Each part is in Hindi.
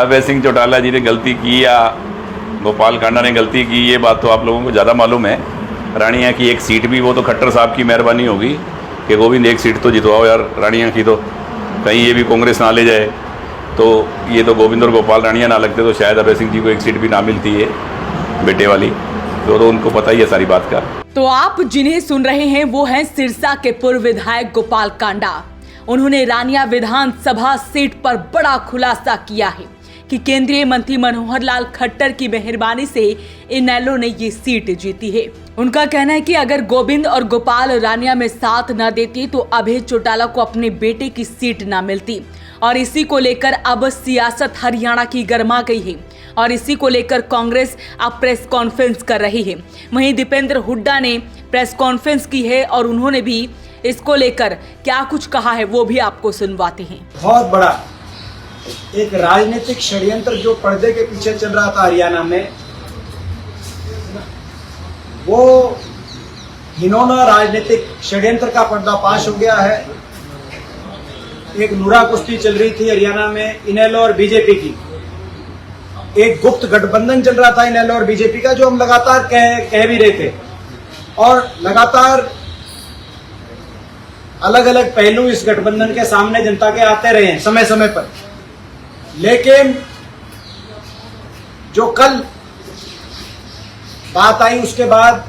अभय सिंह चौटाला जी ने गलती की या गोपाल कांडा ने गलती की, ये बात तो आप लोगों को ज़्यादा मालूम है। रानिया की एक सीट भी वो तो खट्टर साहब की मेहरबानी होगी कि गोविंद एक सीट तो जितवाओ यार रानिया की, तो कहीं ये भी कांग्रेस ना ले जाए। तो ये तो गोविंद और गोपाल रानिया ना लगते तो शायद अभय सिंह जी को एक सीट भी ना मिलती है बेटे वाली, तो उनको पता ही है सारी बात का। तो आप जिन्हें सुन रहे हैं वो हैं सिरसा के पूर्व विधायक गोपाल कांडा। उन्होंने रानिया विधानसभा सीट पर बड़ा खुलासा किया है कि केंद्रीय मंत्री मनोहर लाल खट्टर की मेहरबानी से इनेलो ने ये सीट जीती है। उनका कहना है कि अगर गोविंद और गोपाल रानिया में साथ न देती तो अभय चौटाला को अपने बेटे की सीट न मिलती, और इसी को लेकर अब सियासत हरियाणा की गर्मा गई है और इसी को लेकर कांग्रेस अब प्रेस कॉन्फ्रेंस कर रही है। वहीं दीपेंद्र हुड्डा ने प्रेस कॉन्फ्रेंस की है और उन्होंने भी इसको लेकर क्या कुछ कहा है वो भी आपको सुनवाते हैं। बहुत बड़ा एक राजनीतिक षड्यंत्र जो पर्दे के पीछे चल रहा था हरियाणा में, वो घिनौना राजनीतिक षड्यंत्र का पर्दाफाश हो गया है। एक नुरा कुश्ती चल रही थी हरियाणा में इनेलो और बीजेपी की, एक गुप्त गठबंधन चल रहा था इनेलो और बीजेपी का, जो हम लगातार कह भी रहे थे, और लगातार अलग अलग पहलू इस गठबंधन के सामने जनता के आते रहे हैं समय समय पर। लेकिन जो कल बात आई, उसके बाद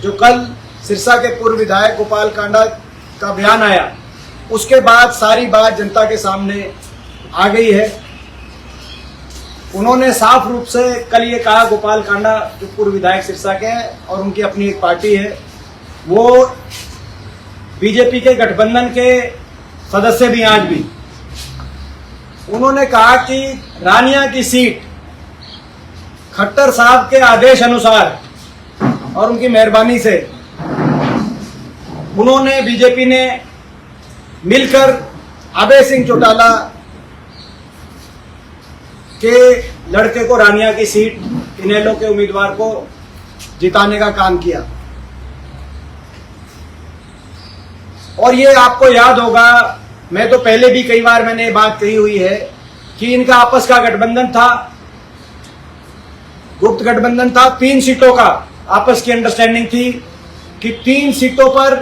जो कल सिरसा के पूर्व विधायक गोपाल कांडा का बयान आया, उसके बाद सारी बात जनता के सामने आ गई है। उन्होंने साफ रूप से कल ये कहा, गोपाल कांडा जो पूर्व विधायक सिरसा के हैं और उनकी अपनी एक पार्टी है, वो बीजेपी के गठबंधन के सदस्य भी आज भी, उन्होंने कहा कि रानिया की सीट खट्टर साहब के आदेश अनुसार और उनकी मेहरबानी से उन्होंने बीजेपी ने मिलकर अभय सिंह चौटाला के लड़के को रानिया की सीट इनेलो के उम्मीदवार को जिताने का काम किया। और ये आपको याद होगा, मैं तो पहले भी कई बार मैंने ये बात कही हुई है कि इनका आपस का गठबंधन था, गुप्त गठबंधन था। 3 सीटों का आपस की अंडरस्टैंडिंग थी कि 3 सीटों पर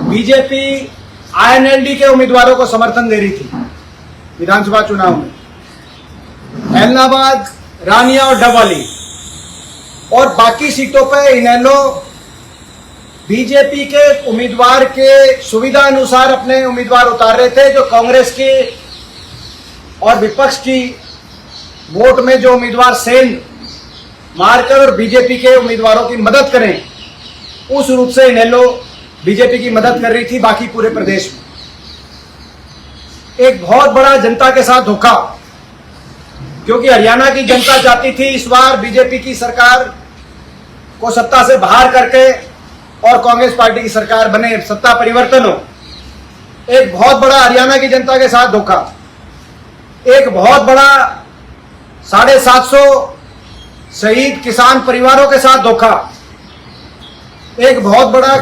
बीजेपी आईएनएलडी के उम्मीदवारों को समर्थन दे रही थी विधानसभा चुनाव में, एलनाबाद, रानिया और डबवाली, और बाकी सीटों पर इनेलो बीजेपी के उम्मीदवार के सुविधा अनुसार अपने उम्मीदवार उतार रहे थे, जो कांग्रेस की और विपक्ष की वोट में जो उम्मीदवार सेंध मारकर और बीजेपी के उम्मीदवारों की मदद करें, उस रूप से इनेलो बीजेपी की मदद कर रही थी बाकी पूरे प्रदेश में। एक बहुत बड़ा जनता के साथ धोखा, क्योंकि हरियाणा की जनता चाहती थी इस बार बीजेपी की सरकार को सत्ता से बाहर करके और कांग्रेस पार्टी की सरकार बने, सत्ता परिवर्तन हो। एक बहुत बड़ा हरियाणा की जनता के साथ धोखा, एक बहुत बड़ा 750 शहीद किसान परिवारों के साथ धोखा, एक बहुत बड़ा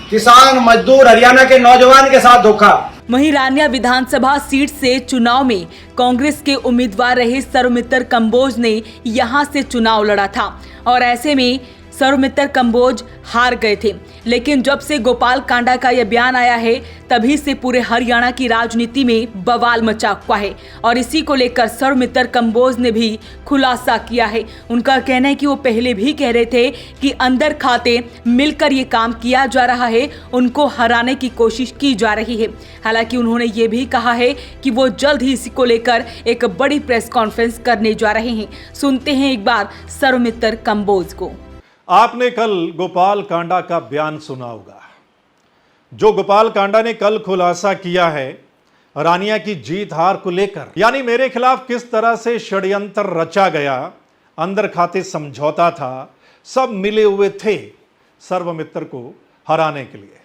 किसान मजदूर हरियाणा के नौजवान के साथ धोखा। वहीं रानिया विधानसभा सीट से चुनाव में कांग्रेस के उम्मीदवार रहे सर्वमित्र कंबोज ने यहां से चुनाव लड़ा था और ऐसे में सर्वमित्र कंबोज हार गए थे। लेकिन जब से गोपाल कांडा का यह बयान आया है, तभी से पूरे हरियाणा की राजनीति में बवाल मचा हुआ है और इसी को लेकर सर्वमित्र कंबोज ने भी खुलासा किया है। उनका कहना है कि वो पहले भी कह रहे थे कि अंदर खाते मिलकर ये काम किया जा रहा है, उनको हराने की कोशिश की जा रही है। हालांकि उन्होंने ये भी कहा है कि वो जल्द ही इसी को लेकर एक बड़ी प्रेस कॉन्फ्रेंस करने जा रहे हैं। सुनते हैं एक बार सर्वमित्र कंबोज को। आपने कल गोपाल कांडा का बयान सुना होगा, जो गोपाल कांडा ने कल खुलासा किया है रानिया की जीत हार को लेकर, यानी मेरे खिलाफ किस तरह से षड्यंत्र रचा गया, अंदर खाते समझौता था, सब मिले हुए थे सर्वमित्र को हराने के लिए।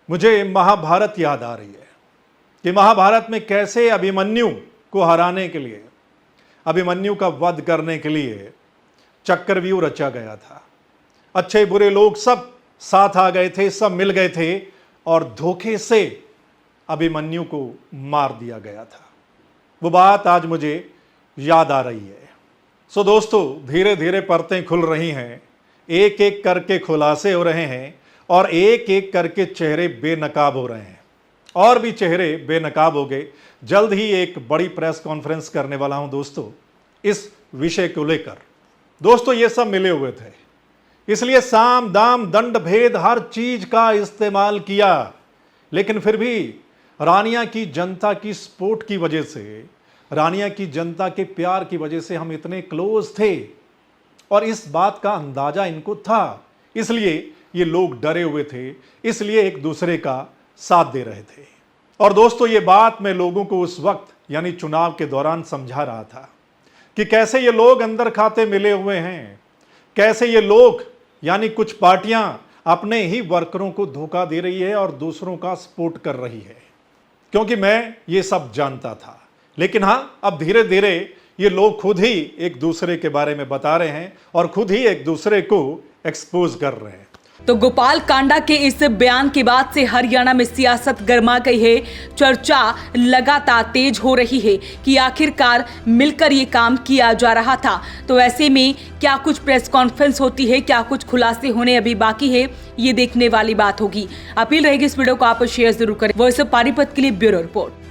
मुझे महाभारत याद आ रही है कि महाभारत में कैसे अभिमन्यु को हराने के लिए, अभिमन्यु का वध करने के लिए चक्रव्यूह रचा गया था। अच्छे बुरे लोग सब साथ आ गए थे, सब मिल गए थे और धोखे से अभिमन्यु को मार दिया गया था। वो बात आज मुझे याद आ रही है। सो दोस्तों, धीरे धीरे परतें खुल रही हैं, एक एक करके खुलासे हो रहे हैं और एक एक करके चेहरे बेनकाब हो रहे हैं। और भी चेहरे बेनकाब हो गए। जल्द ही एक बड़ी प्रेस कॉन्फ्रेंस करने वाला हूं दोस्तों इस विषय को लेकर। दोस्तों, ये सब मिले हुए थे, इसलिए साम दाम दंड भेद हर चीज का इस्तेमाल किया, लेकिन फिर भी रानिया की जनता की सपोर्ट की वजह से, रानिया की जनता के प्यार की वजह से हम इतने क्लोज थे और इस बात का अंदाजा इनको था, इसलिए ये लोग डरे हुए थे, इसलिए एक दूसरे का साथ दे रहे थे। और दोस्तों, ये बात मैं लोगों को उस वक्त यानी चुनाव के दौरान समझा रहा था कि कैसे ये लोग अंदर खाते मिले हुए हैं, कैसे ये लोग यानी कुछ पार्टियां अपने ही वर्करों को धोखा दे रही है और दूसरों का सपोर्ट कर रही है, क्योंकि मैं ये सब जानता था। लेकिन हाँ, अब धीरे धीरे ये लोग खुद ही एक दूसरे के बारे में बता रहे हैं और खुद ही एक दूसरे को एक्सपोज कर रहे हैं। तो गोपाल कांडा के इस बयान के बाद से हरियाणा में सियासत गर्मा गई है। चर्चा लगातार तेज हो रही है कि आखिरकार मिलकर ये काम किया जा रहा था। तो ऐसे में क्या कुछ प्रेस कॉन्फ्रेंस होती है, क्या कुछ खुलासे होने अभी बाकी है, ये देखने वाली बात होगी। अपील रहेगी इस वीडियो को आप शेयर जरूर करें। वॉइस ऑफ पानीपत के लिए ब्यूरो रिपोर्ट।